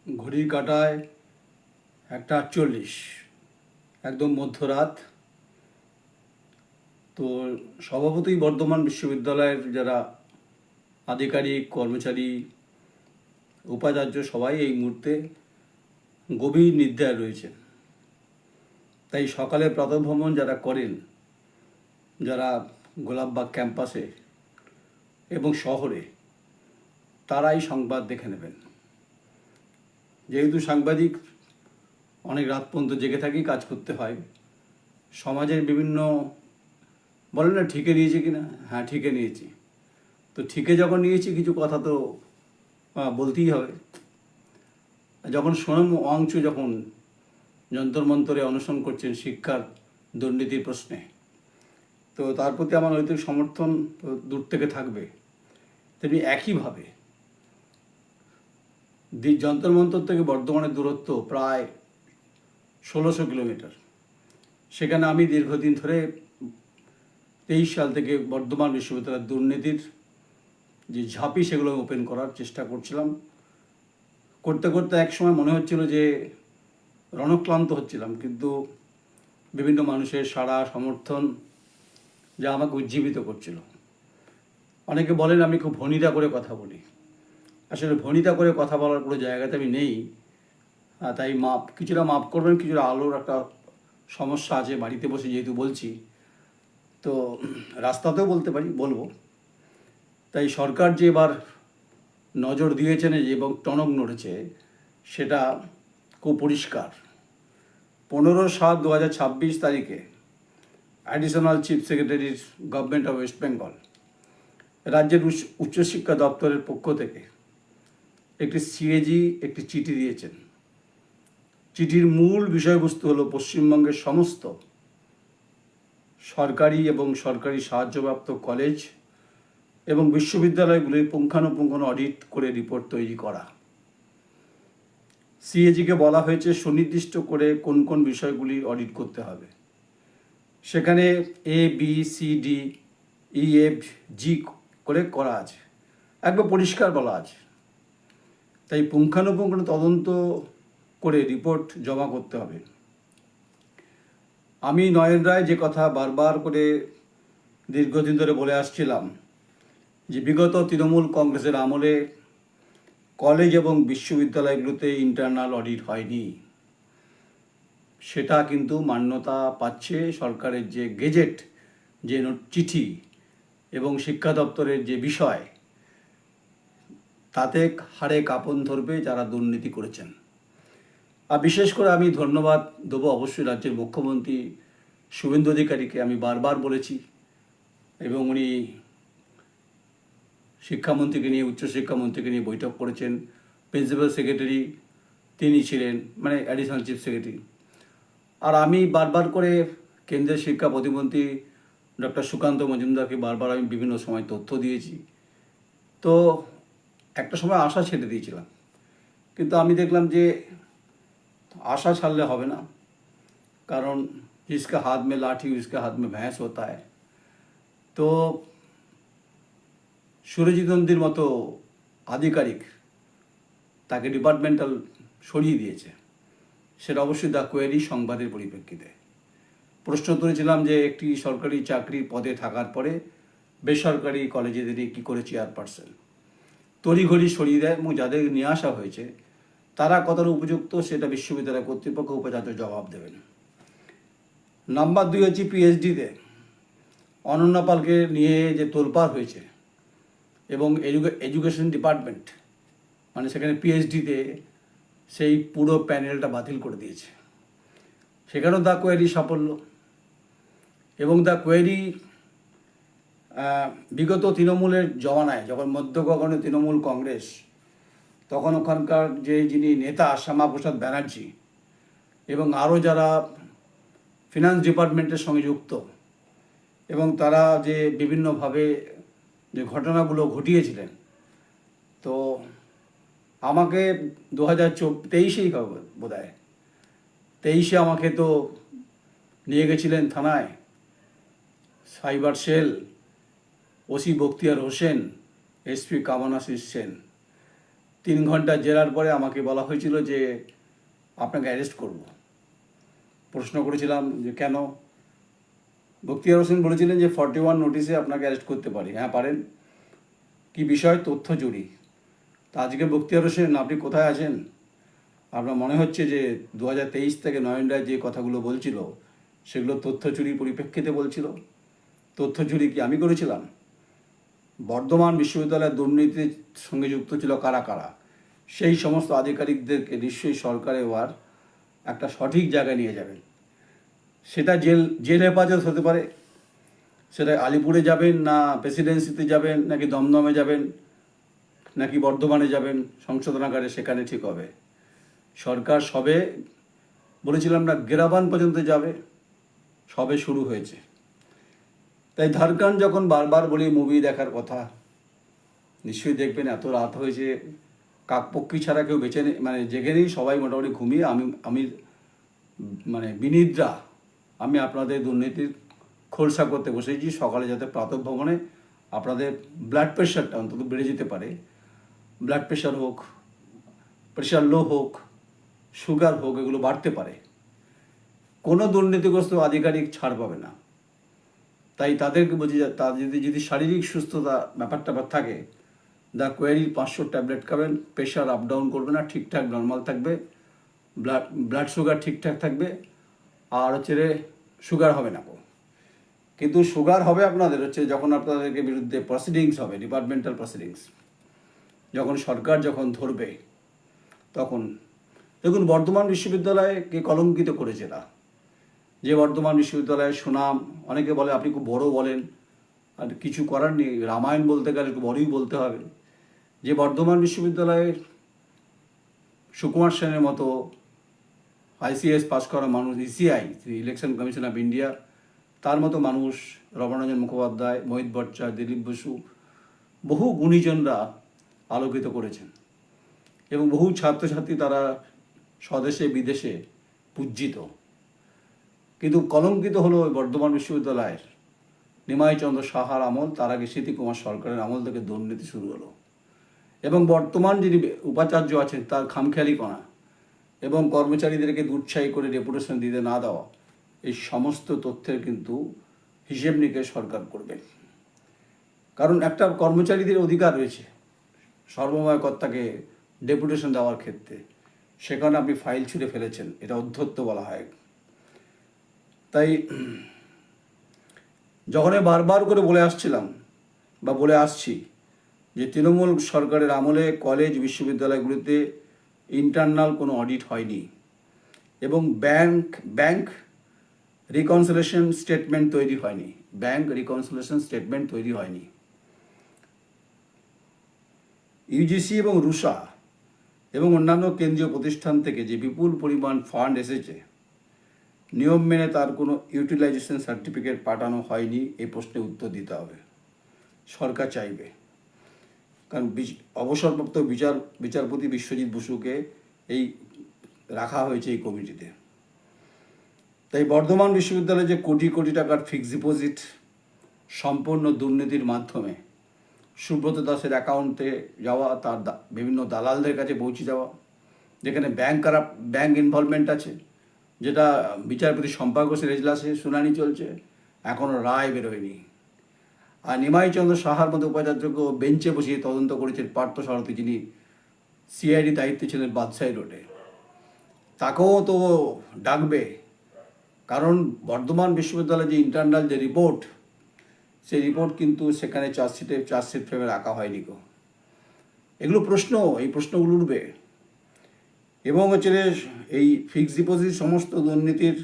ঘড়ির কাঁটায় 1:48, একদম মধ্যরাত। তো স্বভাবতই বর্ধমান বিশ্ববিদ্যালয়ের যারা আধিকারিক, কর্মচারী, উপাচার্য সবাই এই মুহূর্তে গভীর নিদ্রায় রয়েছে। তাই সকালে প্রাতঃভ্রমণ যারা করেন, যারা গোলাপবাগ ক্যাম্পাসে এবং শহরে, তারাই সংবাদ দেখে নেবেন। যেহেতু সাংবাদিক অনেক রাত পর্যন্ত জেগে থাকি, কাজ করতে হয়। সমাজের বিভিন্ন বলে না ঠিকে নিয়েছি কিনা, হ্যাঁ ঠিকে নিয়েছি। তো ঠিকে যখন নিয়েছি কিছু কথা তো বলতেই হবে। যখন সোনম ওয়াংচু যখন যন্তর মন্তরে অনশন করছেন শিক্ষার দুর্নীতির প্রশ্নে, তো তার প্রতি আমার নৈতিক সমর্থন তো দূর থেকে থাকবে। তেমনি একইভাবে যন্তর মন্তর থেকে বর্ধমানের দূরত্ব প্রায় 1600 কিলোমিটার। সেখানে আমি দীর্ঘদিন ধরে 23 সাল থেকে বর্ধমান বিশ্ববিদ্যালয়ের দুর্নীতির যে ঝাঁপি সেগুলো ওপেন করার চেষ্টা করছিলাম। করতে করতে এক সময় মনে হচ্ছিল যে রণক্লান্ত হচ্ছিলাম, কিন্তু বিভিন্ন মানুষের সাড়া সমর্থন যা আমাকে উজ্জীবিত করছিল। অনেকে বলেন আমি খুব ভনিতা করে কথা বলি। আসলে ভনিতা করে কথা বলার কোনো জায়গাতে আমি নেই। তাই কিছুটা মাপ করবেন, কিছুটা আলোর একটা সমস্যা আছে, বাড়িতে বসে যেহেতু বলছি, তো রাস্তাতেও বলতে পারি, বলবো। তাই সরকার যে এবার নজর দিয়েছেন এবং টনক নড়েছে, সেটা খুব পরিষ্কার। 15/7/2026 তারিখে অ্যাডিশনাল চিফ সেক্রেটারির গভর্নমেন্ট অফ ওয়েস্ট বেঙ্গল রাজ্যের উচ্চশিক্ষা দপ্তরের পক্ষ থেকে একটি সিএজি একটি চিঠি দিয়েছেন। চিঠির মূল বিষয়বস্তু হলো পশ্চিমবঙ্গের সমস্ত সরকারি এবং সরকারি সাহায্যপ্রাপ্ত কলেজ এবং বিশ্ববিদ্যালয়গুলির পুঙ্খানুপুঙ্খ অডিট করে রিপোর্ট তৈরি করা। সিএজিকে বলা হয়েছে সুনির্দিষ্ট করে কোন কোন বিষয়গুলি অডিট করতে হবে। সেখানে ABCDEFG করে করা আছে, একবার পরিষ্কার বলা আছে। তাই পুঙ্খানুপুঙ্খ তদন্ত করে রিপোর্ট জমা করতে হবে। আমি নয়ন রায় যে কথা বারবার করে দীর্ঘদিন ধরে বলে আসছিলাম যে বিগত তৃণমূল কংগ্রেসের আমলে কলেজ এবং বিশ্ববিদ্যালয়গুলোতে ইন্টারনাল অডিট হয়নি, সেটা কিন্তু মান্যতা পাচ্ছে সরকারের যে গেজেট, যে চিঠি এবং শিক্ষা দপ্তরের যে বিষয়, তাতে হাড়ে কাঁপন ধরবে যারা দুর্নীতি করেছেন। আর বিশেষ করে আমি ধন্যবাদ দেবো অবশ্যই রাজ্যের মুখ্যমন্ত্রী শুভেন্দু অধিকারীকে। আমি বারবার বলেছি, এবং উনি শিক্ষামন্ত্রীকে নিয়ে, উচ্চশিক্ষামন্ত্রীকে নিয়ে বৈঠক করেছেন। প্রিন্সিপাল সেক্রেটারি তিনি ছিলেন, মানে অ্যাডিশনাল চিফ সেক্রেটারি। আর আমি বারবার করে কেন্দ্রের শিক্ষা প্রতিমন্ত্রী ডক্টর সুকান্ত মজুমদারকে বারবার আমি বিভিন্ন সময় তথ্য দিয়েছি। তো একটা সময় আশা ছেড়ে দিয়েছিলাম, কিন্তু আমি দেখলাম যে আশা ছাড়লে হবে না, কারণ जिसका हाथ में लाठी उसके हाथ में भैंस होता है। তো সুরজিৎ নন্দীর মতো আধিকারিক তাকে ডিপার্টমেন্টাল সরিয়ে দিয়েছে, সেটা অবশ্যই দ্য কোয়েরি সংবাদের পরিপ্রেক্ষিতে। প্রশ্ন তুলেছিলাম যে একটি সরকারি চাকরির পদে থাকার পরে বেসরকারি কলেজেদের কী করে চেয়ারপারসন তড়িঘড়ি সরিয়ে দেয়, এবং যাদের নিয়ে আসা হয়েছে তারা কতটা উপযুক্ত সেটা বিশ্ববিদ্যালয় কর্তৃপক্ষ উপাচার্য জবাব দেবেন। নাম্বার 2 হচ্ছে পিএইচডিতে অনন্যা পালকে নিয়ে যে তোলপাড় হয়েছে, এবং এডুকেশন ডিপার্টমেন্ট মানে সেখানে পিএইচডিতে সেই পুরো প্যানেলটা বাতিল করে দিয়েছে। সেখানেও দ্য কোয়েরি সাফল্য। এবং দ্য কোয়েরি বিগত তৃণমূলের জমানায়, যখন মধ্যগগনে তৃণমূল কংগ্রেস, তখন ওখানকার যিনি নেতা শ্যামাপ্রসাদ ব্যানার্জি এবং আরও যারা ফিনান্স ডিপার্টমেন্টের সঙ্গে যুক্ত, এবং তারা যে বিভিন্নভাবে যে ঘটনাগুলো ঘটিয়েছিলেন, তো আমাকে 2023 বোধ হয় 23 আমাকে তো নিয়ে গেছিলেন থানায় cyber cell, OC Bakhtiar Hossain, SP Kamnashis Sen. 3 ঘন্টা জেরার পরে আমাকে বলা হয়েছিল যে আপনাকে অ্যারেস্ট করব। প্রশ্ন করেছিলাম যে কেন? বখতিয়ার হোসেন বলেছিলেন যে 41 নোটিশে আপনাকে অ্যারেস্ট করতে পারি। হ্যাঁ পারেন। কি বিষয়? তথ্য চুরি। তা আজকে বখতিয়ার হোসেন আপনি কোথায় আছেন? আপনার মনে হচ্ছে যে 2023 থেকে নরেন্দ্রায় যে কথাগুলো বলছিল সেগুলো তথ্য চুরির পরিপ্রেক্ষিতে বলছিল? তথ্য চুরি কি আমি করেছিলাম? বর্ধমান বিশ্ববিদ্যালয়ের দুর্নীতির সঙ্গে যুক্ত ছিল কারা কারা, সেই সমস্ত আধিকারিকদেরকে নিশ্চয়ই সরকার এবার একটা সঠিক জায়গায় নিয়ে যাবেন। সেটা জেল হেফাজত হতে পারে, সেটা আলিপুরে যাবেন না প্রেসিডেন্সিতে যাবেন নাকি দমদমে যাবেন নাকি বর্ধমানে যাবেন সংশোধনাগারে, সেখানে ঠিক হবে। সরকার সবে বলেছিলাম না গেরাবান পর্যন্ত যাবে, সবে শুরু হয়েছে। তাই ঝাড়খণ্ড যখন বারবার বলি মুভি দেখার কথা, নিশ্চয়ই দেখবেন। এত রাত হয়েছে, কাকপক্ষী ছাড়া কেউ বেঁচে নেই, মানে জেগে নেই, সবাই মোটামুটি ঘুমিয়ে। আমি মানে বিনিদ্রা আমি আপনাদের দুর্নীতির খোলসা করতে বসেছি সকালে, যাতে প্রাতঃভ্রমণে আপনাদের ব্লাড প্রেশারটা অন্তত বেড়ে যেতে পারে। ব্লাড প্রেশার হোক, প্রেশার লো হোক, সুগার হোক, এগুলো বাড়তে পারে। কোনো দুর্নীতিগ্রস্ত আধিকারিক ছাড় পাবে না। তাই তাদেরকে বলছি যে তাদের যদি শারীরিক সুস্থতা ব্যাপারটা থাকে, দ্য কোয়ারি 500 ট্যাবলেট খাবেন, প্রেশার আপ ডাউন করবে না, ঠিকঠাক নর্মাল থাকবে, ব্লাড সুগার ঠিকঠাক থাকবে, আর হচ্ছে সুগার হবে না। কিন্তু সুগার হবে আপনাদের হচ্ছে যখন আপনাদেরকে বিরুদ্ধে প্রসিডিংস হবে, ডিপার্টমেন্টাল প্রসিডিংস, যখন সরকার যখন ধরবে তখন। দেখুন, বর্ধমান বিশ্ববিদ্যালয়কে কলঙ্কিত করেছে না, যে বর্ধমান বিশ্ববিদ্যালয়ের সুনাম, অনেকে বলে আপনি খুব বড় বলেন, আর কিছু করার নেই, রামায়ণ বলতে গেলে একটু বড়ই বলতে হবে। যে বর্ধমান বিশ্ববিদ্যালয়ের সুকুমার সেনের মতো ICS পাস করা মানুষ, ECI election commission of India, তার মতো মানুষ, রমণরঞ্জন মুখোপাধ্যায়, মোহিত ভট্টাচার্য, দিলীপ বসু, বহু গুণীজনরা আলোকিত করেছেন এবং বহু ছাত্রছাত্রী তারা স্বদেশে বিদেশে পূজ্যিত। কিন্তু কলঙ্কিত হলো বর্ধমান বিশ্ববিদ্যালয়ের নিমাই চন্দ্র সাহার আমল, তার আগে স্মৃতি কুমার সরকারের আমল থেকে দুর্নীতি শুরু হলো। এবং বর্তমান যিনি উপাচার্য আছেন তার খামখেয়ালিপনা এবং কর্মচারীদেরকে দুৎসাহী করে ডেপুটেশন দিতে না দেওয়া, এই সমস্ত তথ্যের কিন্তু হিসেব নিকেশ সরকার করবে। কারণ একটা কর্মচারীদের অধিকার রয়েছে সর্বময় কর্তাকে ডেপুটেশন দেওয়ার ক্ষেত্রে, সেখানে আপনি ফাইল ছুঁড়ে ফেলেছেন, এটা অধ্যত্ত বলা হয়। তাই যখনই বারবার করে বলে আসছিলাম বা বলে আসছি যে তৃণমূল সরকারের আমলে কলেজ বিশ্ববিদ্যালয়গুলিতে ইন্টারনাল কোনো অডিট হয়নি এবং ব্যাংক রিকনসিলিয়েশন স্টেটমেন্ট তৈরি হয়নি, ইউজিসি এবং রুষা এবং অন্যান্য কেন্দ্রীয় প্রতিষ্ঠান থেকে যে বিপুল পরিমাণ ফান্ড এসেছে, নিয়ম মেনে তার কোনো ইউটিলাইজেশন সার্টিফিকেট পাঠানো হয়নি, এই প্রশ্নে উত্তর দিতে হবে। সরকার চাইবে, কারণ অবসরপ্রাপ্ত বিচারপতি বিশ্বজিৎ বসুকে এই রাখা হয়েছে এই কমিটিতে। তাই বর্ধমান বিশ্ববিদ্যালয়ে যে কোটি কোটি টাকার ফিক্সড ডিপোজিট সম্পূর্ণ দুর্নীতির মাধ্যমে সুব্রত দাসের অ্যাকাউন্টে যাওয়া, তার বিভিন্ন দালালদের কাছে পৌঁছে যাওয়া, যেখানে ব্যাংক ইনভলভমেন্ট আছে, যেটা বিচারপতি শম্পা ঘোষের এজলাসে শুনানি চলছে, এখনও রায় বেরোয়নি। আর নিমাই চন্দ্র সাহার মতো উপাচার্যকেও বেঞ্চে বসিয়ে তদন্ত করেছেন পার্থ সারথী, যিনি CID দায়িত্বে ছিলেন বাদশাহী রোডে, তাকেও তো ডাকবে। কারণ বর্ধমান বিশ্ববিদ্যালয়ের যে ইন্টারনাল যে রিপোর্ট, সেই রিপোর্ট কিন্তু সেখানে চার্জশিট ফ্রেমে রাখা হয়নি গো। এগুলো প্রশ্ন, এই প্রশ্নগুলো উঠবে। এবং হচ্ছে এই ফিক্সড ডিপোজিট সমস্ত দুর্নীতির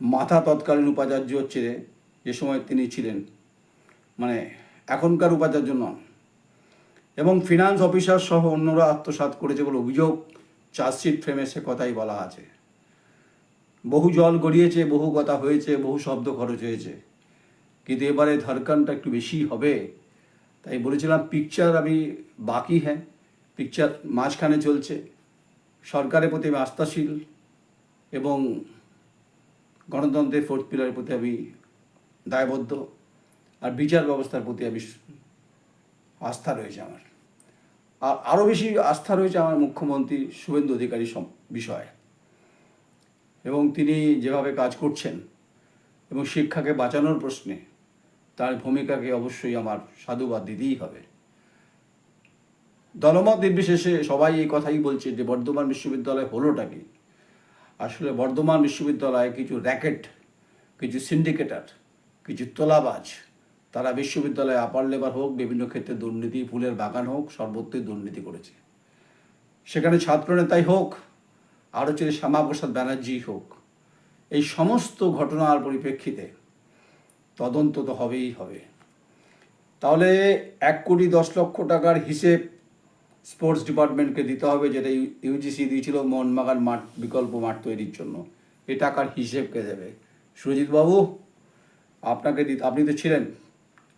মাথা তৎকালীন উপাচার্য হচ্ছে যে সময় তিনি ছিলেন, মানে এখনকার উপাচার্য নন, এবং ফিনান্স অফিসার সহ অন্যরা আত্মসাৎ করেছে বলে অভিযোগ চার্জশিট ফ্রেমে, সে কথাই বলা আছে। বহু জল গড়িয়েছে, বহু কথা হয়েছে, বহু শব্দ খরচ হয়েছে, কিন্তু এবারে ঝাড়খণ্ডটা একটু বেশি হবে। তাই বলেছিলাম পিকচার আমি বাকি, হ্যাঁ পিকচার মাঝখানে চলছে। সরকারের প্রতি আমি আস্থাশীল এবং গণতন্ত্রের 4th পিলারের প্রতি আমি দায়বদ্ধ, আর বিচার ব্যবস্থার প্রতি আমি আস্থা রয়েছে আমার। আর আরও বেশি আস্থা রয়েছে আমার মুখ্যমন্ত্রী শুভেন্দু অধিকারী বিষয়ে, এবং তিনি যেভাবে কাজ করছেন এবং শিক্ষাকে বাঁচানোর প্রশ্নে তার ভূমিকাকে অবশ্যই আমার সাধুবাদ দিতেই হবে। দলমত নির্বিশেষে সবাই এই কথাই বলছে যে বর্ধমান বিশ্ববিদ্যালয় হলোটা কি। আসলে বর্ধমান বিশ্ববিদ্যালয়ে কিছু র্যাকেট, কিছু সিন্ডিকেটার, কিছু তোলাবাজ, তারা বিশ্ববিদ্যালয়ে আপার লেবার হোক, বিভিন্ন ক্ষেত্রে দুর্নীতি, ফুলের বাগান হোক, সর্বত্রই দুর্নীতি করেছে। সেখানে ছাত্রনেতাই হোক, আর হচ্ছে শ্যামাপ্রসাদ ব্যানার্জি হোক, এই সমস্ত ঘটনার পরিপ্রেক্ষিতে তদন্ত তো হবেই হবে। তাহলে 1,10,00,000 টাকার হিসেব স্পোর্টস ডিপার্টমেন্টকে দিতে হবে, যেটা ইউজিসি দিয়েছিল মোহনবাগান মাঠ, বিকল্প মাঠ তৈরির জন্য। এই টাকার হিসেব কে দেবে? সুরজিৎবাবু, আপনাকে আপনি তো ছিলেন,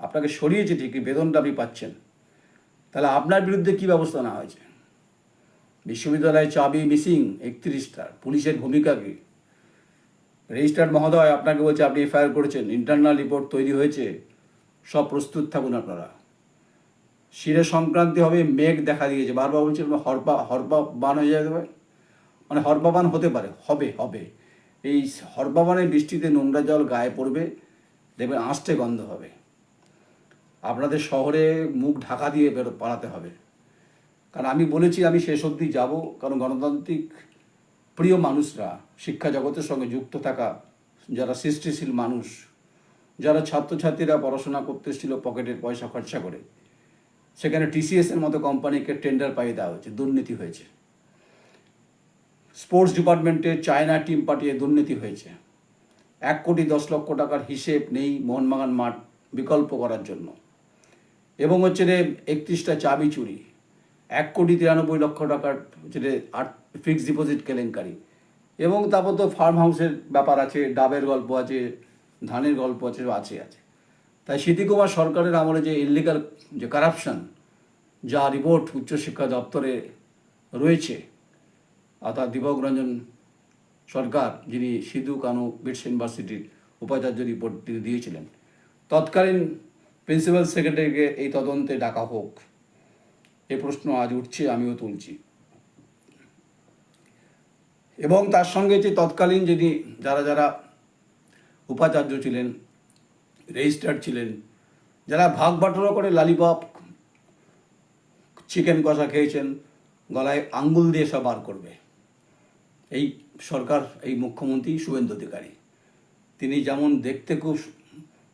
আপনাকে সরিয়েছে ঠিকই, বেতনটা আপনি পাচ্ছেন, তাহলে আপনার বিরুদ্ধে কী ব্যবস্থা নেওয়া হয়েছে? বিশ্ববিদ্যালয়ের চাবি মিসিং 31টার, পুলিশের ভূমিকা কী? রেজিস্ট্রার মহোদয় আপনাকে বলছে আপনি এফআইআর করেছেন, ইন্টারনাল রিপোর্ট তৈরি হয়েছে, সব প্রস্তুত থাকুন আপনারা। শিরে সংক্রান্তি হবে, মেঘ দেখা দিয়েছে, বারবার বলছে হরপা বান হয়ে যাবে, মানে হরপাবান হতে পারে, হবে। এই হরপাবানের বৃষ্টিতে নোংরা জল গায়ে পড়বে, দেখবেন আঁশটে গন্ধ হবে। আপনাদের শহরে মুখ ঢাকা দিয়ে পালাতে হবে। কারণ আমি বলেছি আমি শেষ অবধি যাব, কারণ গণতান্ত্রিক প্রিয় মানুষরা, শিক্ষা জগতের সঙ্গে যুক্ত থাকা যারা সৃষ্টিশীল মানুষ, যারা ছাত্রছাত্রীরা পড়াশোনা করতে এসেছিল পকেটের পয়সা খরচা করে, সেখানে টিসিএসের মতো কোম্পানিকে টেন্ডার পাইয়ে দেওয়া হয়েছে, দুর্নীতি হয়েছে। স্পোর্টস ডিপার্টমেন্টে চায়না টিম পাঠিয়ে দুর্নীতি হয়েছে। 1,10,00,000 টাকার হিসেব নেই মোহনবাগান মাঠ বিকল্প করার জন্য। এবং হচ্ছে রে 31টা চাবি চুরি, 1,93,00,000 টাকার হচ্ছে রে ফিক্সড ডিপোজিট কেলেঙ্কারি। এবং তারপর তো ফার্ম হাউসের ব্যাপার আছে, ডাবের গল্প আছে, ধানের গল্প আছে। তাই স্মৃতিকুমার সরকারের আমলে যে ইলিগাল যে কারাপশন, যা রিপোর্ট উচ্চশিক্ষা দপ্তরে রয়েছে, অর্থাৎ দীপক রঞ্জন সরকার, যিনি সিধু কানু বিটস ইউনিভার্সিটির উপাচার্য, রিপোর্ট তিনি দিয়েছিলেন, তৎকালীন প্রিন্সিপাল সেক্রেটারিকে এই তদন্তে ডাকা হোক, এ প্রশ্ন আজ উঠছে, আমিও তুলছি। এবং তার সঙ্গে যে তৎকালীন যিনি যারা উপাচার্য ছিলেন, রেজিস্ট্রার ছিলেন, যারা ভাগ বাটোয়ারা করে লালিপপ, চিকেন কষা খেয়েছেন, গলায় আঙ্গুল দিয়ে সব বার করবে এই সরকার, এই মুখ্যমন্ত্রী শুভেন্দু অধিকারী। তিনি যেমন দেখতে খুব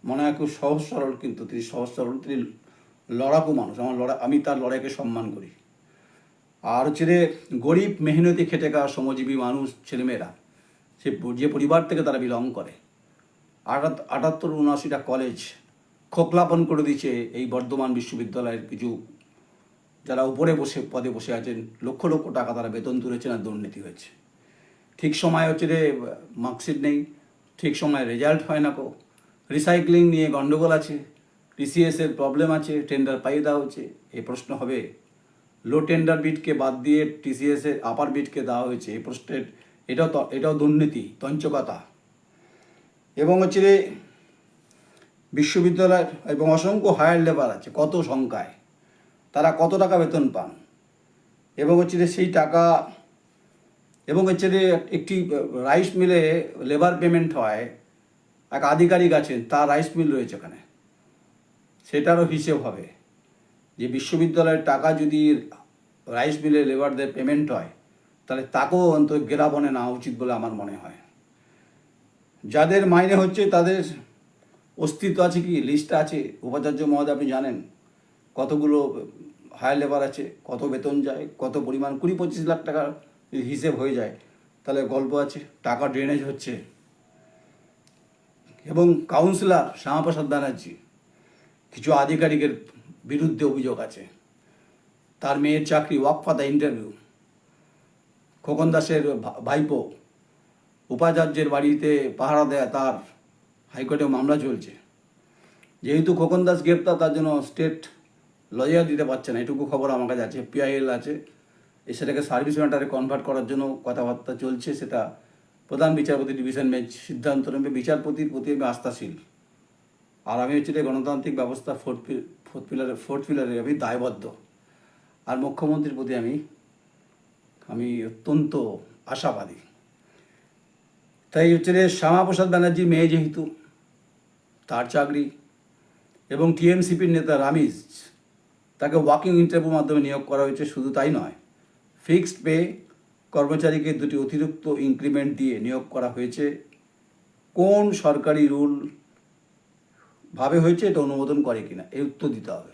মনে হয় খুব সহজ সরল, কিন্তু তিনি সহজ সরল, তিনি লড়াকু মানুষ। আমি তার লড়াইকে সম্মান করি। আর হচ্ছে রে গরিব মেহনতি খেটে খাওয়া শ্রমজীবী মানুষ, ছেলেমেয়েরা, সে যে পরিবার থেকে তারা বিলং করে, 78-79টা কলেজ খোকলাপন করে দিচ্ছে এই বর্ধমান বিশ্ববিদ্যালয়ের কিছু যারা উপরে পদে বসে আছেন, লক্ষ লক্ষ টাকা তারা বেতন তুলেছেন, আর দুর্নীতি হয়েছে। ঠিক সময় হচ্ছে রে মার্কশিট নেই, ঠিক সময় রেজাল্ট হয় না, রিসাইক্লিং নিয়ে গণ্ডগোল আছে, টিসিএসের প্রবলেম আছে, টেন্ডার পাইয়ে দেওয়া হচ্ছে। এই প্রশ্ন হবে, লো টেন্ডার বিটকে বাদ দিয়ে টিসিএসের আপার বিটকে দেওয়া হয়েছে, এই প্রশ্নের এটাও দুর্নীতি, তঞ্চকতা। এবং হচ্ছে রে বিশ্ববিদ্যালয় এবং অসংখ্য হায়ার লেবার আছে, কত সংখ্যায়, তারা কত টাকা বেতন পান, এবং হচ্ছে যে সেই টাকা, এবং হচ্ছে যে একটি রাইস মিলে লেবার পেমেন্ট হয়, এক আধিকারিক আছেন, তার রাইস মিল রয়েছে ওখানে, সেটারও হিসেব হবে যে বিশ্ববিদ্যালয়ের টাকা যদি রাইস মিলে লেবারদের পেমেন্ট হয়, তাহলে তাকেও অন্তত গেরাবনে নেওয়া উচিত বলে আমার মনে হয়। যাদের মাইনে হচ্ছে তাদের অস্তিত্ব আছে কি, লিস্টটা আছে? উপাচার্য মহোদয়, আপনি জানেন কতগুলো হায়ার লেবার আছে, কত বেতন যায়, কত পরিমাণ, 20-25 লাখ টাকার হিসেব হয়ে যায়, তাহলে গল্প আছে। টাকা ড্রেনেজ হচ্ছে। এবং কাউন্সিলর শ্যামাপ্রসাদ ব্যানার্জি, কিছু আধিকারিকের বিরুদ্ধে অভিযোগ আছে, তার মেয়ের চাকরি, ওয়াকফা ইন্টারভিউ, খোকন দাসের ভাইপো উপাচার্যের বাড়িতে পাহারা দেয়, তার হাইকোর্টে মামলা চলছে। যেহেতু খোকন দাস গ্রেপ্তার, তার জন্য স্টেট লয়ার দিতে পারছে না, এটুকু খবর আমার কাছে আছে। পিআইএল আছে, সেটাকে সার্ভিস ম্যাটারে কনভার্ট করার জন্য কথাবার্তা চলছে, সেটা প্রধান বিচারপতি ডিভিশন বেঞ্চ সিদ্ধান্ত নেবে। বিচারপতির প্রতি আমি আস্থাশীল, আর আমি হচ্ছে গণতান্ত্রিক ব্যবস্থা ফোর্থ পিলারে আমি দায়বদ্ধ। আর মুখ্যমন্ত্রীর প্রতি আমি অত্যন্ত আশাবাদী। তাই হচ্ছে শ্যামাপ্রসাদ ব্যানার্জির মেয়ে যেহেতু, তার চাকরি, এবং টিএমসিপির নেতা রামিজ, তাকে ওয়াকিং ইন্টারভিউর মাধ্যমে নিয়োগ করা হয়েছে। শুধু তাই নয়, ফিক্সড পে কর্মচারীকে 2টি অতিরিক্ত ইনক্রিমেন্ট দিয়ে নিয়োগ করা হয়েছে। কোন সরকারি রুল ভাবে হয়েছে, এটা অনুমোদন করে কিনা, এই উত্তর দিতে হবে।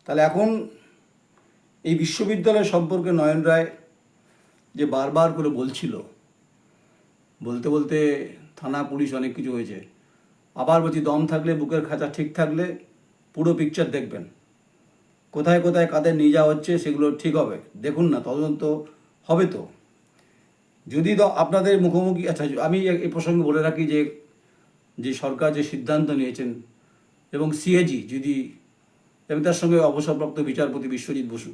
তাহলে এখন এই বিশ্ববিদ্যালয় সম্পর্কে নয়ন রায় যে বারবার করে বলতে বলতে থানা পুলিশ অনেক কিছু হয়েছে, আবার বলছি, দম থাকলে, বুকের খাঁচা ঠিক থাকলে পুরো পিকচার দেখবেন। কোথায় কোথায় কাদের নিয়ে যাওয়া হচ্ছে সেগুলো ঠিক হবে, দেখুন না, তদন্ত হবে তো। যদি আপনাদের মুখোমুখি, আচ্ছা আমি এই প্রসঙ্গে বলে রাখি যে সরকার যে সিদ্ধান্ত নিয়েছেন, এবং সিএজি যদি, এবং তার সঙ্গে অবসরপ্রাপ্ত বিচারপতি বিশ্বজিৎ বসু,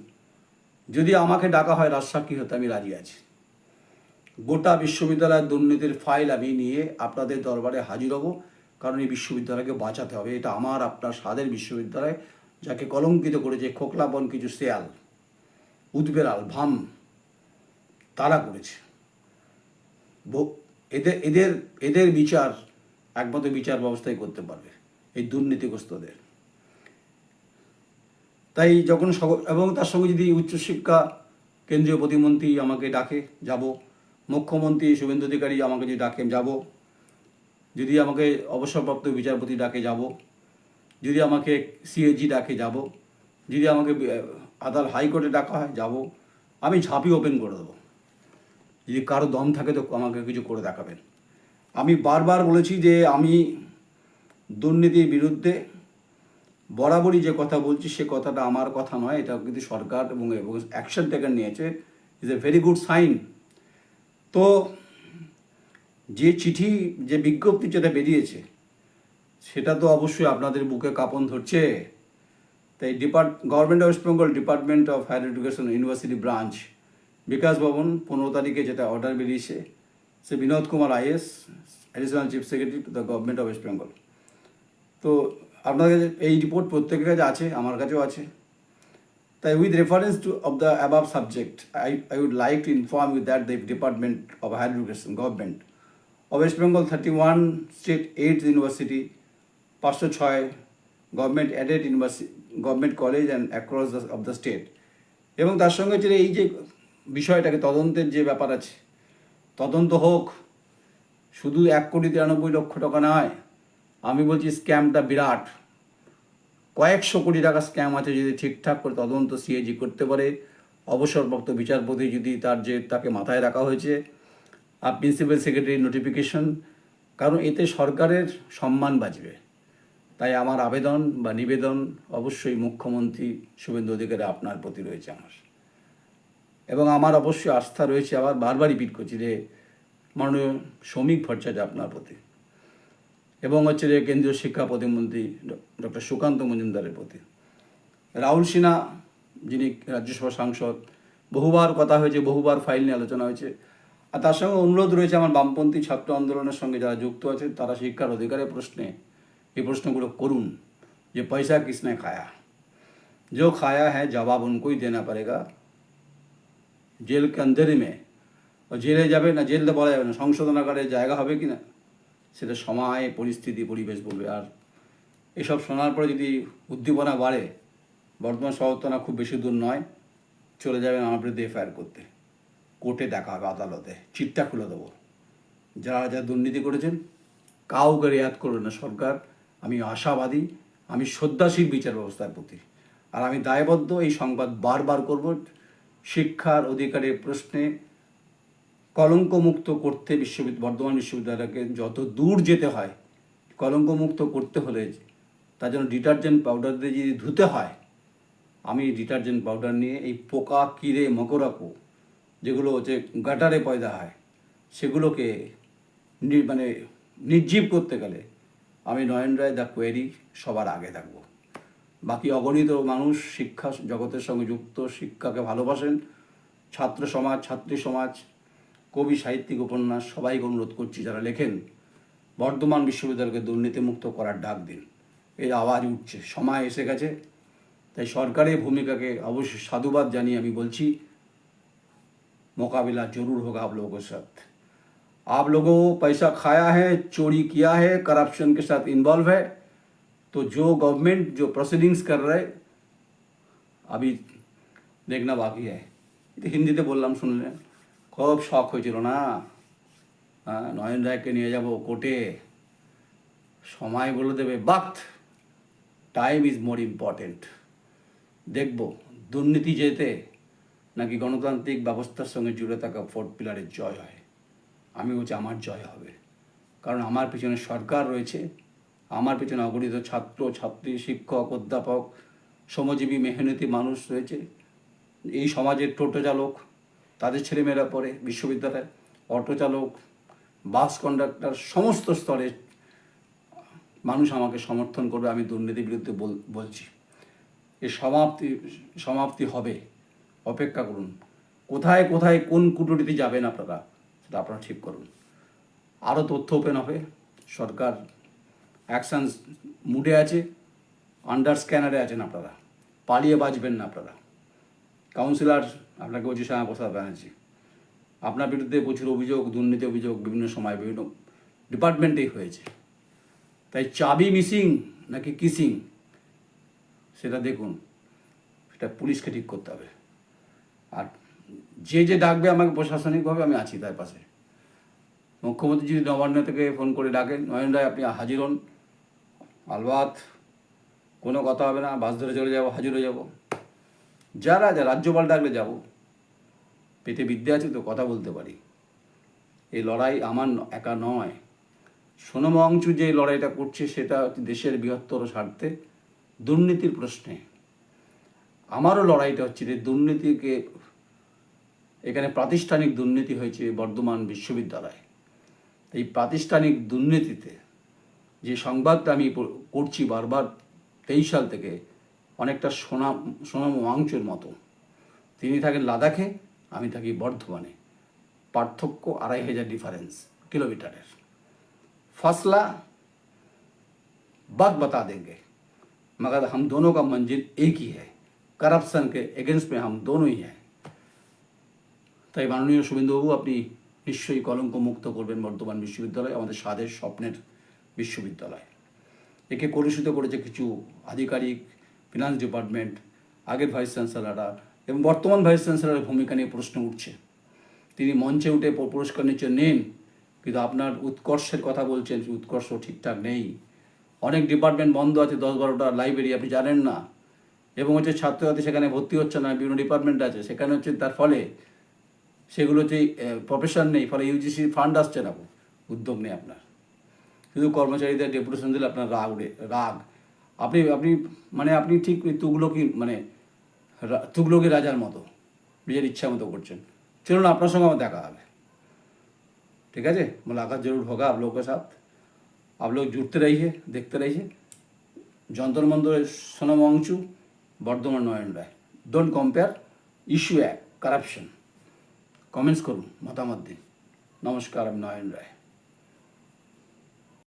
যদি আমাকে ডাকা হয় রাজসাক্ষী হতে, আমি রাজি আছি। গোটা বিশ্ববিদ্যালয়ের দুর্নীতির ফাইল আমি নিয়ে আপনাদের দরবারে হাজির হব, কারণ এই বিশ্ববিদ্যালয়কে বাঁচাতে হবে। এটা আমার আপনার স্বাদের বিশ্ববিদ্যালয়, যাকে কলঙ্কিত করেছে খোকলাপন কিছু শেয়াল, উদবেলাল, ভাম, তারা করেছে। এদের বিচার একমাত্র বিচার ব্যবস্থায় করতে পারবে এই দুর্নীতিগ্রস্তদের। তাই যখন এবং তার সঙ্গে যদি উচ্চশিক্ষা কেন্দ্রীয় প্রতিমন্ত্রী আমাকে ডাকে, যাব। মুখ্যমন্ত্রী শুভেন্দু অধিকারী আমাকে যদি ডাকে, যাব। যদি আমাকে অবসরপ্রাপ্ত বিচারপতি ডাকে, যাব। যদি আমাকে সিএজি ডাকে, যাব। যদি আমাকে হাইকোর্টে ডাকা হয়, যাব। আমি ঝাঁপি ওপেন করে দেবো। যদি কারো দম থাকে তো আমাকে কিছু করে দেখাবেন। আমি বারবার বলেছি যে আমি দুর্নীতির বিরুদ্ধে বরাবরই যে কথা বলছি, সে কথাটা আমার কথা নয়, এটা কিন্তু সরকার এবং অ্যাকশন টেকেন নিয়েছে, is a very good sign. তো যে চিঠি, যে বিজ্ঞপ্তি যেটা বেরিয়েছে, সেটা তো অবশ্যই আপনাদের বুকে কাঁপন ধরছে। তাই government of West Bengal department of higher education university branch, Bikash Bhavan, 15 তারিখে যেটা অর্ডার বেরিয়েছে, সে Binod Kumar IAS, additional chief secretary to the government of West Bengal. তো আপনাদের কাছে এই রিপোর্ট প্রত্যেকের কাছে আছে, আমার কাছেও আছে। তাই with reference to of the above subject, I would like to inform you that the Department of Higher Education, Government of West Bengal, 31 State 8 University, 506 Government Aided University, Government College and across of the state। এবং তার সঙ্গে যে এই যে বিষয়টাকে তদন্তের যে ব্যাপার আছে, তদন্ত হোক, শুধু 1,93,00,000 টাকা নয়। আমি বলছি স্ক্যামটা বিরাট, কয়েকশো কোটি টাকা স্ক্যাম আছে। যদি ঠিকঠাক করে তদন্ত সিএজি করতে পারে, অবসরপ্রাপ্ত বিচারপতি যদি তাকে মাথায় রাখা হয়েছে, আর প্রিন্সিপাল সেক্রেটারি নোটিফিকেশন, কারণ এতে সরকারের সম্মান বাঁচবে। তাই আমার আবেদন বা নিবেদন অবশ্যই মুখ্যমন্ত্রী শুভেন্দু অধিকারী আপনার প্রতি রয়েছে আমার, এবং আমার অবশ্যই আস্থা রয়েছে, আবার বারবার রিপিট করছি, যে মাননীয় শ্রমিক ভট্টাচার্য আপনার প্রতি, এবং হচ্ছে যে কেন্দ্রীয় শিক্ষা প্রতিমন্ত্রী ডক্টর সুকান্ত মজুমদারের প্রতি, রাহুল সিনহা যিনি রাজ্যসভা সাংসদ, বহুবার কথা হয়েছে, বহুবার ফাইল নিয়ে আলোচনা হয়েছে। আর তার সঙ্গে অনুরোধ রয়েছে আমার বামপন্থী ছাত্র আন্দোলনের সঙ্গে যারা যুক্ত আছে, তারা শিক্ষার অধিকারের প্রশ্নে এই প্রশ্নগুলো করুন, যে পয়সা কিসনে খায়া, जो खाया है जवाब उनको ही देना पड़ेगा জেল কে अंधेरे में। জেলে যাবে না, জেল তো বলা যাবে না, সংশোধনাগারে জায়গা হবে কি না সেটা সময়, পরিস্থিতি, পরিবেশ বলবে। আর এসব শোনার পরে যদি উদ্দীপনা বাড়ে, বর্তমান সহত্তনা খুব বেশি দূর নয়, চলে যাবেন আমার বিরুদ্ধে এফআইআর করতে, কোর্টে দেখা হবে, আদালতে চিটটা খুলে দেবো। যারা যা দুর্নীতি করেছেন কাউকে রেয়াত করবে না সরকার। আমি আশাবাদী, আমি শ্রদ্ধাশীল বিচার ব্যবস্থার প্রতি, আর আমি দায়বদ্ধ এই সংবাদ বারবার করব। শিক্ষার অধিকারের প্রশ্নে কলঙ্কমুক্ত করতে বর্ধমান বিশ্ববিদ্যালয়কে যত দূর যেতে হয়, কলঙ্কমুক্ত করতে হলে তার জন্য ডিটারজেন্ট পাউডার দিয়ে যদি ধুতে হয়, আমি ডিটারজেন্ট পাউডার নিয়ে এই পোকা, কিরে, মকরাকো যেগুলো হচ্ছে গাটারে পয়দা হয়, সেগুলোকে মানে নির্জীব করতে গেলে আমি নয়ন রায় দ্য কোয়েরি সবার আগে থাকবো। বাকি অগণিত মানুষ শিক্ষা জগতের সঙ্গে যুক্ত, শিক্ষাকে ভালোবাসেন, ছাত্র সমাজ, ছাত্রী সমাজ, কবি, সাহিত্যিক, উপন্যাস, সবাইকে অনুরোধ করছি যারা লেখেন, বর্ধমান বিশ্ববিদ্যালয়কে দুর্নীতিমুক্ত করার ডাক দিন। এই আওয়াজ উঠছে, সময় এসে গেছে। তাই সরকারের ভূমিকাকে অবশ্যই সাধুবাদ জানিয়ে আমি বলছি, मुकाबला जरूर होगा आप लोगों के साथ। आप लोगों को पैसा खाया है, चोरी किया है, करप्शन के साथ इन्वॉल्व है, तो जो गवर्नमेंट जो प्रोसीडिंग्स कर रहे अभी देखना बाकी है। तो हिंदीते बोललाम শুনলেন, খুব শখ হয়েছিল না? নয়ন রায়কে নিয়ে যাব কোর্টে, সময় বলে দেবে বাক্ত, টাইম ইজ মোর ইম্পর্টেন্ট। দেখব দুর্নীতি যেতে নাকি গণতান্ত্রিক ব্যবস্থার সঙ্গে জুড়ে থাকা 4 পিলারের জয় হয়। আমি বলছি আমার জয় হবে, কারণ আমার পিছনে সরকার রয়েছে, আমার পিছনে অগণিত ছাত্র ছাত্রী, শিক্ষক, অধ্যাপক, শ্রমজীবী মেহনতি মানুষ রয়েছে। এই সমাজের টোটো চালক, তাদের ছেলেমেয়েরা পড়ে বিশ্ববিদ্যালয়ে, অটো চালক, বাস কন্ডাক্টর, সমস্ত স্তরের মানুষ আমাকে সমর্থন করবে। আমি দুর্নীতির বিরুদ্ধে বলছি। এর সমাপ্তি হবে, অপেক্ষা করুন। কোথায় কোথায় কোন কুটুরিতে যাবেন আপনারা, সেটা আপনারা ঠিক করুন। আরও তথ্য ওপেন হবে। সরকার অ্যাকশান মুডে আছে, আন্ডার স্ক্যানারে আছেন আপনারা, পালিয়ে বাঁচবেন না আপনারা। কাউন্সিলর আপনাকে বলছি, শ্যামাপ্রসাদ ব্যানার্জি, আপনার বিরুদ্ধে প্রচুর অভিযোগ, দুর্নীতি অভিযোগ বিভিন্ন সময় বিভিন্ন ডিপার্টমেন্টেই হয়েছে। তাই চাবি মিসিং নাকি কিসিং সেটা দেখুন, সেটা পুলিশকে ঠিক করতে হবে। আর যে ডাকবে আমাকে প্রশাসনিকভাবে, আমি আছি তার পাশে। মুখ্যমন্ত্রী যদি নবান্ন থেকে ফোন করে ডাকেন, নয়ন রায় আপনি হাজির হন, আলবাত কোনো কথা হবে না, বাস ধরে চলে যাবো, হাজির হয়ে যাবো। যারা রাজ্যপাল ডাকলে যাব, পেটে বিদ্যা আছে তো কথা বলতে পারি। এই লড়াই আমার একা নয়। সোনম ওয়াংচু যে লড়াইটা করছে সেটা দেশের বৃহত্তর স্বার্থে, দুর্নীতির প্রশ্নে। আমারও লড়াইটা হচ্ছে যে দুর্নীতিকে, এখানে প্রাতিষ্ঠানিক দুর্নীতি হয়েছে বর্ধমান বিশ্ববিদ্যালয়ে। এই প্রাতিষ্ঠানিক দুর্নীতিতে যে সংবাদটা আমি করছি বারবার 23 সাল থেকে, অনেকটা সোনম ওয়াংচুর মতো। তিনি থাকেন লাদাখে, আমি থাকি বর্ধমানে, পার্থক্য 2500 ডিফারেন্স কিলোমিটারের। फैसला वक्त बता देंगे, मगर हम दोनों का मंजिल एक ही है। करप्शन के एगेंस्ट में हम दोनों ही हैं। তাই মাননীয় শুভেন্দুবাবু, আপনি নিশ্চয়ই কলঙ্ক মুক্ত করবেন বর্ধমান বিশ্ববিদ্যালয়, আমাদের স্বাদের স্বপ্নের বিশ্ববিদ্যালয়। একে কলুষিত করেছে কিছু আধিকারিক, ফিনান্স ডিপার্টমেন্ট, আগের ভাইস চ্যান্সেলররা এবং বর্তমান ভাইস চ্যান্সেলরের ভূমিকা নিয়ে প্রশ্ন উঠছে। তিনি মঞ্চে উঠে পুরস্কার নিচে নেন, কিন্তু আপনার উৎকর্ষের কথা বলছেন, উৎকর্ষ ঠিকঠাক নেই। অনেক ডিপার্টমেন্ট বন্ধ আছে, 10-12টা লাইব্রেরি আপনি জানেন না, এবং হচ্ছে ছাত্রছাত্রী সেখানে ভর্তি হচ্ছে না। বিভিন্ন ডিপার্টমেন্ট আছে সেখানে হচ্ছে, তার ফলে সেগুলো হচ্ছে প্রফেশন নেই, ফলে ইউজিসি ফান্ড আসছে না, উদ্যোগ নেই আপনার। শুধু কর্মচারীদের ডেপুটেশন দিলে আপনার রাগ। আপনি ঠিক তুগলকি রাজার মতো নিজের ইচ্ছা মতো করছেন। চলুন, আপনার সঙ্গে আমার দেখা হবে, ठीक है जी। मुलाकात जरूर होगा आप लोगों के साथ। आप लोग जुड़ते रहिए, देखते रहिए। जंतर मंतर सोनम वांगचू, बर्धमान नयन राय, डोंट कम्पेयर, इश्यू एक करप्शन। कमेंट्स करूँ, मतामत दिन। नमस्कार, আমি নয়ন রায়।